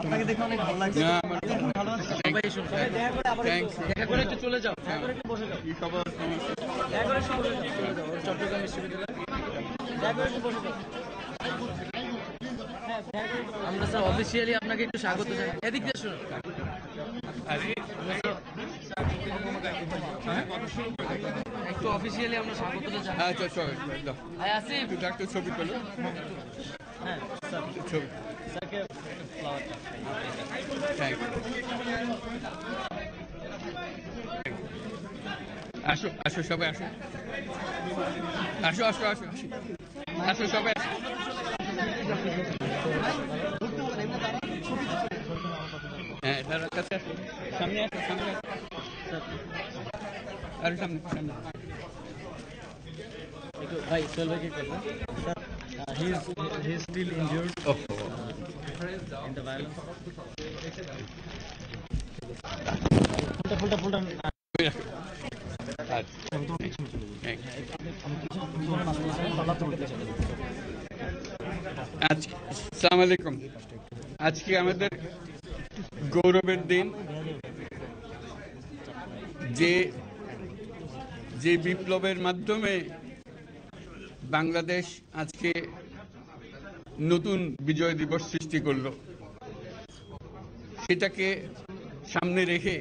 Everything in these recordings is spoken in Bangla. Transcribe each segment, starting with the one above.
আপনাকে দেখে অনেক ভালো লাগছে। চলে যাও, বসে যাও। চট্টগ্রাম বিশ্ববিদ্যালয় আমরা স্যার অফিসিয়ালি আপনাকে একটু স্বাগত জানাই। এদিক দিয়ে শুনুন। একটু অফিসিয়ালি আমরা স্বাগত জানাই। আচ্ছা আসিফ একটু ছবি তোলো। হ্যাঁ স্যার ছবি স্যারকে ফ্লাওয়ারটা থ্যাংক ইউ। আসো আসো সবাই আসো আসো আসো আসো আসো সবাই আসো। হ্যাঁ তার কাছে আসো, সামনে আসো, সামনে আসো, আরে সামনে সামনে। ভাই চলবে কি করবে sir? he is still injured in the violence. ফুলটা আসসালামু আলাইকুম। আজকে আমাদের গৌরবের দিন। যে বিপ্লবের মাধ্যমে বাংলাদেশ আজকে নতুন বিজয় দিবস সৃষ্টি করলো, সেটাকে সামনে রেখে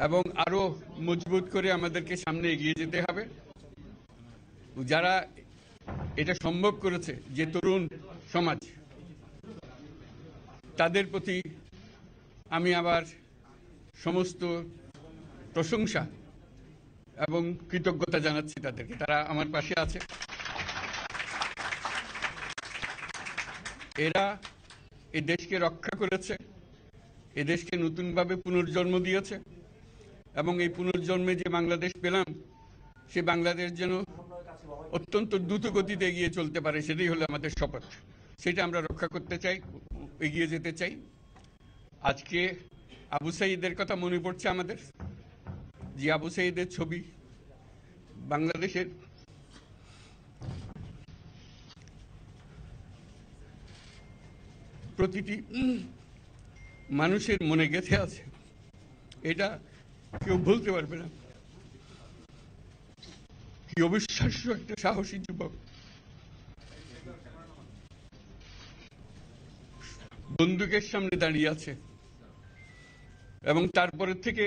এবং আরো মজবুত করে আমাদেরকে সামনে এগিয়ে যেতে হবে। যারা এটা সম্ভব করেছে, যে তরুণ সমাজ, তাদের প্রতি আমি আবার সমস্ত প্রশংসা এবং কৃতজ্ঞতা জানাচ্ছি তাদেরকে। তারা আমার পাশে আছে। এরা এই দেশকে রক্ষা করেছে, এ দেশকে নতুনভাবে পুনর্জন্ম দিয়েছে এবং এই পুনর্জন্মে যে বাংলাদেশ পেলাম, সে বাংলাদেশ যেন অত্যন্ত দ্রুত গতিতে এগিয়ে চলতে পারে, সেটাই হলো আমাদের শপথ। সেটা আমরা রক্ষা করতে চাই, এগিয়ে যেতে চাই। আজকে আবু সাঈদের কথা মনে পড়ছে আমাদের, যে আবু সাঈদের ছবি বাংলাদেশের প্রতিটি মানুষের মনে গেঁথে আছে। এটা কেউ ভুলতে পারবে না। কি অবিশ্বাস্য একটা সাহসী যুবক, বন্দুকের সামনে দাঁড়িয়ে আছে এবং তারপরে থেকে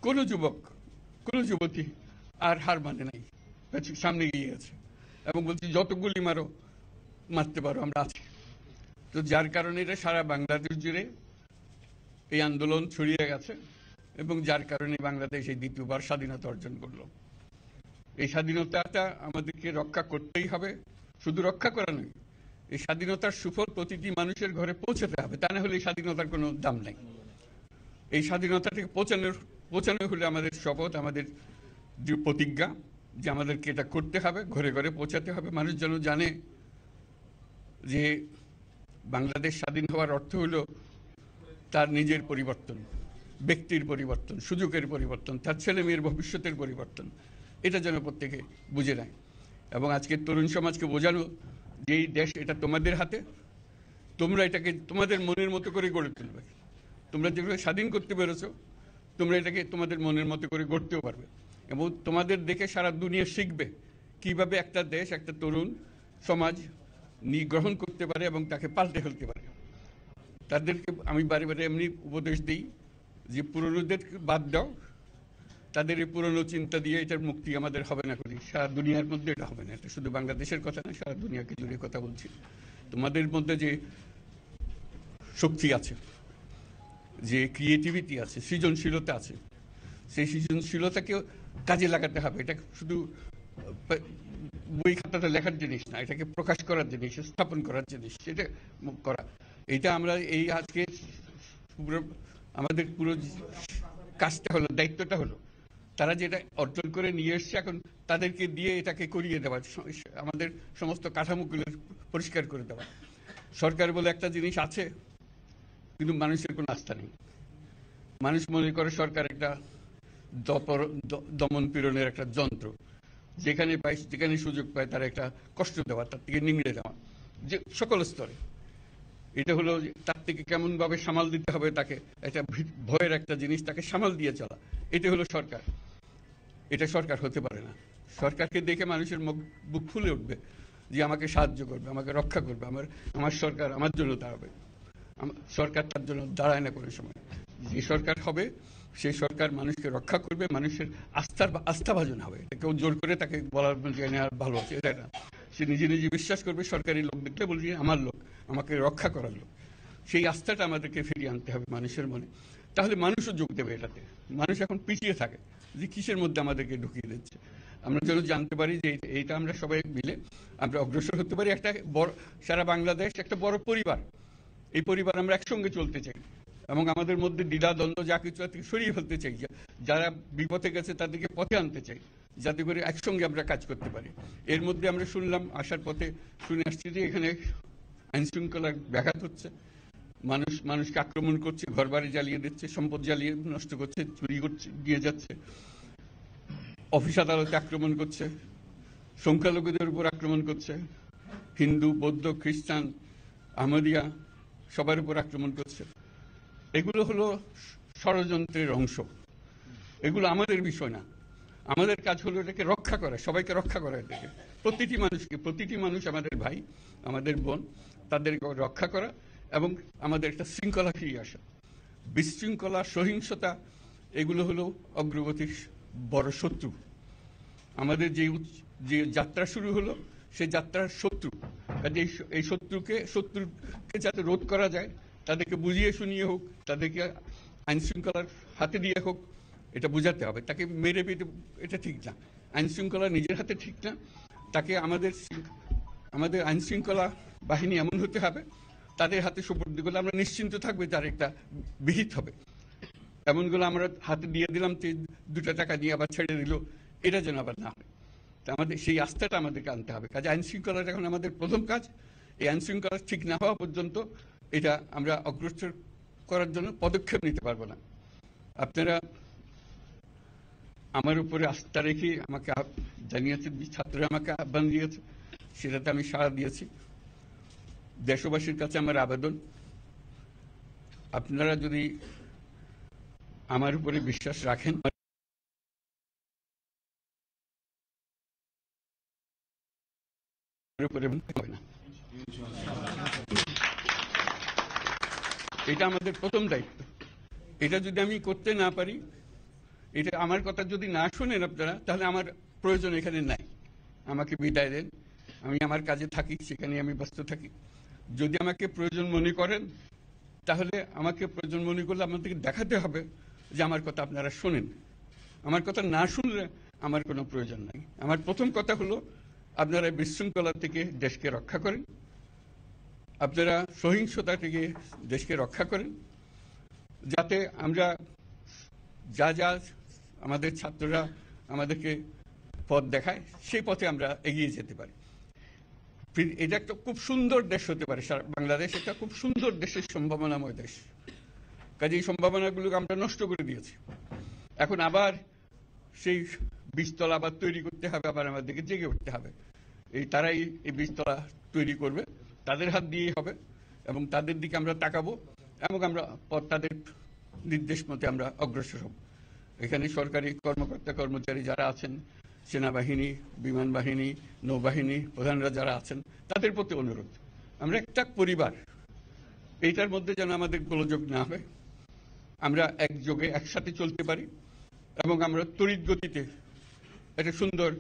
কোন যুবক, কোন যুবতী আর হার মানে নাই, সামনে গিয়ে গেছে এবং বলছি যত গুলি মারো, মারতে পারো, আমরা আছি। তো যার কারণে এটা সারা বাংলাদেশ জুড়ে এই আন্দোলন ছড়িয়ে গেছে এবং যার কারণে বাংলাদেশ এই দ্বিতীয়বার স্বাধীনতা অর্জন করলো। এই স্বাধীনতাটা আমাদেরকে রক্ষা করতেই হবে। শুধু রক্ষা করা নয়, এই স্বাধীনতার সুফল প্রতিটি মানুষের ঘরে পৌঁছাতে হবে। তা না হলে এই স্বাধীনতার কোনো দাম নেই। এই স্বাধীনতাটাকে পৌঁছানো হলে আমাদের শপথ, আমাদের যে প্রতিজ্ঞা, যে আমাদেরকে এটা করতে হবে, ঘরে ঘরে পৌঁছাতে হবে। মানুষ যেন জানে যে বাংলাদেশ স্বাধীন হওয়ার অর্থ হলো তার নিজের পরিবর্তন, ব্যক্তির পরিবর্তন, সুযোগের পরিবর্তন, তার ছেলে মেয়ের ভবিষ্যতের পরিবর্তন। এটা যেন প্রত্যেকে বুঝে নেয় এবং আজকের তরুণ সমাজকে বোঝানো যে এই দেশ এটা তোমাদের হাতে, তোমরা এটাকে তোমাদের মনের মতো করে গড়ে তুলবে। তোমরা যেগুলো স্বাধীন করতে পেরেছো, তোমরা এটাকে তোমাদের মনের মতো করে গড়তেও পারবে এবং তোমাদের দেখে সারা দুনিয়া শিখবে কিভাবে একটা দেশ, একটা তরুণ সমাজ গ্রহণ করতে পারে এবং তাকে পাল্টে ফেলতে পারে। তাদেরকে আমি বারে বারে এমনি উপদেশ দিই যে পুরনোদের বাদ দাও, তাদের এই পুরনো চিন্তা দিয়ে এটার মুক্তি আমাদের হবে না। করি সারা দুনিয়ার মধ্যে এটা হবে না। এটা শুধু বাংলাদেশের কথা না, সারা দুনিয়াকে জুড়ে কথা বলছি। তোমাদের মধ্যে যে শক্তি আছে, যে ক্রিয়েটিভিটি আছে, সৃজনশীলতা আছে, সেই সৃজনশীলতাকেও কাজে লাগাতে হবে। এটা শুধু বই খাতাতে লেখার জিনিস না, এটাকে প্রকাশ করার জিনিস, স্থাপন করার জিনিস। এটা করা, এটা আমরা এই আজকে আমাদের পুরো কাজটা হলো, দায়িত্বটা হলো তারা যেটা অর্জন করে নিয়ে এসছে, এখন তাদেরকে দিয়ে এটাকে করিয়ে দেওয়া, আমাদের সমস্ত কাঠামোগুলো পরিষ্কার করে দেওয়া। সরকার বলে একটা জিনিস আছে, কিন্তু মানুষের কোনো আস্থা নেই। মানুষ মনে করে সরকার একটা দমন পীড়নের একটা যন্ত্র। যেখানে সুযোগ পায় তার একটা কষ্ট দেওয়া, তার থেকে নিংড়ে দেওয়া, যে সকল স্তরে। এটা হলো তার থেকে কেমন ভাবে সামাল দিতে হবে, তাকে একটা ভয়ের একটা জিনিস, তাকে সামাল দিয়ে চলা। এটা হলো সরকার। এটা সরকার হতে পারে না। সরকারকে দেখে মানুষের বুক ফুলে উঠবে যে আমাকে সাহায্য করবে, আমাকে রক্ষা করবে, আমার সরকার আমার জন্য দাঁড়াবে। সরকার তার জন্য দাঁড়ায় না কোনো সময়। যে সরকার হবে সেই সরকার মানুষকে রক্ষা করবে, মানুষের আস্থাভাজন হবে। কেউ জোর করে তাকে বলার ভালো আছে এটা না। সে নিজে নিজে বিশ্বাস করবে, সরকারি লোক দেখলে বলছে আমার লোক, আমাকে রক্ষা করার লোক। সেই আস্থাটা আমাদেরকে ফিরিয়ে আনতে হবে মানুষের মনে। তাহলে মানুষও যোগ দেবে এটাতে। মানুষ এখন পিছিয়ে থাকে যে কিসের মধ্যে আমাদেরকে ঢুকিয়ে দিচ্ছে। আমরা যেন জানতে পারি যে এইটা আমরা সবাই মিলে আমরা অগ্রসর হতে পারি। একটা বড়, সারা বাংলাদেশ একটা বড় পরিবার। এই পরিবার আমরা একসঙ্গে চলতে চাই এবং আমাদের মধ্যে দ্বিধা দ্বন্দ্ব যা কিছু থেকে সরিয়ে ফেলতে চাই। যারা বিপথে গেছে তাদেরকে পথে আনতে চাই, যাতে করে একসঙ্গে আমরা কাজ করতে পারি। এর মধ্যে আমরা শুনলাম, আসার পথে শুনে আসছি যে এখানে আইন শৃঙ্খলার ব্যাঘাত হচ্ছে, মানুষকে আক্রমণ করছে, ঘরবাড়ি জ্বালিয়ে দিচ্ছে, সম্পদ জ্বালিয়ে নষ্ট করছে, চুরি করছে, দিয়ে যাচ্ছে, অফিস আদালতে আক্রমণ করছে, সংখ্যালঘুদের উপর আক্রমণ করছে, হিন্দু, বৌদ্ধ, খ্রিস্টান, আহমদিয়া সবার উপর আক্রমণ করছে। এগুলো হলো ষড়যন্ত্রের অংশ। এগুলো আমাদের বিষয় না। আমাদের কাজ হলো এটাকে রক্ষা করা, সবাইকে রক্ষা করা। এটাকে প্রতিটি মানুষ আমাদের ভাই, আমাদের বোন, তাদেরকে রক্ষা করা এবং আমাদের একটা শৃঙ্খলা ফিরিয়ে আসা। বিশৃঙ্খলা, সহিংসতা এগুলো হলো অগ্রগতির বড় শত্রু। আমাদের যে যাত্রা শুরু হলো সেই যাত্রার শত্রু। কাজে এই শত্রুকে যাতে রোধ করা যায়, তাদেরকে বুঝিয়ে শুনিয়ে হোক, তাদেরকে আইন শৃঙ্খলার হাতে দিয়ে হোক, এটা বুঝাতে হবে। তাকে মেরে পেটে এটা ঠিক না। আইন শৃঙ্খলা নিজের হাতে ঠিক না। তাকে আমাদের আইন শৃঙ্খলা বাহিনী এমন হতে হবে, তাদের হাতে সুপর্দ করলে আমরা নিশ্চিন্ত থাকবে তার একটা বিহিত হবে। এমনগুলো আমরা হাতে দিয়ে দিলাম, 2 টাকা দিয়ে আবার ছেড়ে দিল, এটা যেন আবার না হয়। আমাদের সেই আস্থাটা আমাদেরকে আনতে হবে। কাজে আইন শৃঙ্খলাটা এখন আমাদের প্রথম কাজ। এই আইন শৃঙ্খলা ঠিক না হওয়া পর্যন্ত এটা আমরা অগ্রসর করার জন্য পদক্ষেপ নিতে পারবো না। আপনারা আমার উপরে আস্থা রেখে আমাকে জানিয়েছেন, ছাত্ররা আমাকে আহ্বান দিয়েছে, সেটাতে আমি সাড়া দিয়েছি। দেশবাসীর কাছে আমার আবেদন, আপনারা যদি আমার উপরে বিশ্বাস রাখেন, এটা আমাদের প্রথম দায়িত্ব। এটা যদি আমি করতে না পারি, এটা আমার কথা যদি না শোনেন আপনারা, তাহলে আমার প্রয়োজন এখানে নাই। আমাকে বিদায় দেন, আমি আমার কাজে থাকি, সেখানে আমি ব্যস্ত থাকি। যদি আমাকে প্রয়োজন মনে করেন, তাহলে আমাকে প্রয়োজন মনে করলে আপনাদেরকে দেখাতে হবে যে আমার কথা আপনারা শোনেন। আমার কথা না শুনলে আমার কোনো প্রয়োজন নাই। আমার প্রথম কথা হলো, আপনারা বিশৃঙ্খলা থেকে দেশকে রক্ষা করেন, আপনারা সহিংসতা থেকে দেশকে রক্ষা করেন, যাতে আমরা যা আমাদের ছাত্ররা আমাদেরকে পথ দেখায় সেই পথে আমরা এগিয়ে যেতে পারি। এটা একটা খুব সুন্দর দেশ হতে পারে। বাংলাদেশ একটা খুব সুন্দর দেশের সম্ভাবনাময় দেশ। কাজে এই সম্ভাবনাগুলোকে আমরা নষ্ট করে দিয়েছি। এখন আবার সেই বীজতলা আবার তৈরি করতে হবে, আবার আমাদেরকে জেগে উঠতে হবে। তারাই এই বীজতলা তৈরি করবে, তাদের হাত দিয়েই হবে এবং তাদের দিকে আমরা তাকাবো এবং আমরা তাদের নির্দেশ মতে আমরা অগ্রসর হব। এখানে সরকারি কর্মকর্তা কর্মচারী যারা আছেন, সেনাবাহিনী, বিমান বাহিনী, নৌবাহিনী প্রধানরা যারা আছেন, তাদের প্রতি অনুরোধ, আমরা একটা পরিবার, এইটার মধ্যে যেন আমাদের গোলযোগ না হয়, আমরা একযোগে একসাথে চলতে পারি এবং আমরা তড়িৎ গতিতে একটা সুন্দর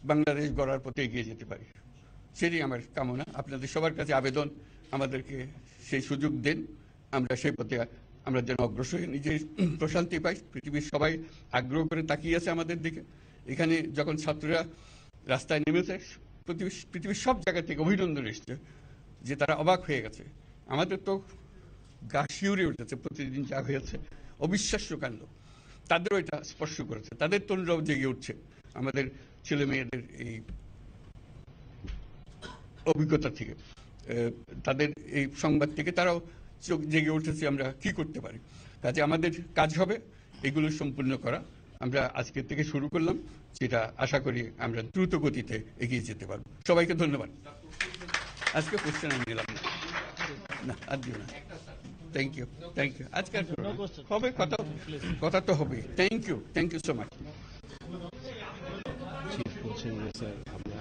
বাংলাদেশ গড়ার পথে এগিয়ে যেতে পারি। সেটাই আমার কামনা। আপনাদের সবার কাছে আবেদন, আমাদেরকে সেই সুযোগ দেন, আমরা সেই পথে আমরা যেন অগ্রসর হয়ে নিজের প্রশান্তি পাই। পৃথিবীর সবাই আগ্রহ করে তাকিয়ে আছে আমাদের দিকে। এখানে যখন ছাত্ররা রাস্তায় নেমেছে, পৃথিবীর সব জায়গা থেকে অভিনন্দন এসছে, যে তারা অবাক হয়ে গেছে। আমাদের তো গা শিউরে উঠেছে, প্রতিদিন যা হয়েছে অবিশ্বাস্য কাণ্ড। তাদেরও এটা স্পর্শ করেছে, তাদের তরুণরাও জেগে উঠছে আমাদের ছেলে মেয়েদের এই অভিজ্ঞতা থেকে, তাদের এই সংবাদ থেকে তারাও চোখ জেগে উঠেছে আমরা কি করতে পারি। কাজে আমাদের কাজ হবে এগুলো সম্পূর্ণ করা, আমরা আজকের থেকে শুরু করলাম, যেটা আশা করি আমরা দ্রুত গতিতে এগিয়ে যেতে পারবো। সবাইকে ধন্যবাদ। আজকে কোশ্চেন আমি নিলাম না, না আর দিও না। Thank you, thank you. আজকে আর করো না। হবে কথা, কথা তো হবে। Thank you so much. বলছেন যে স্যার আমরা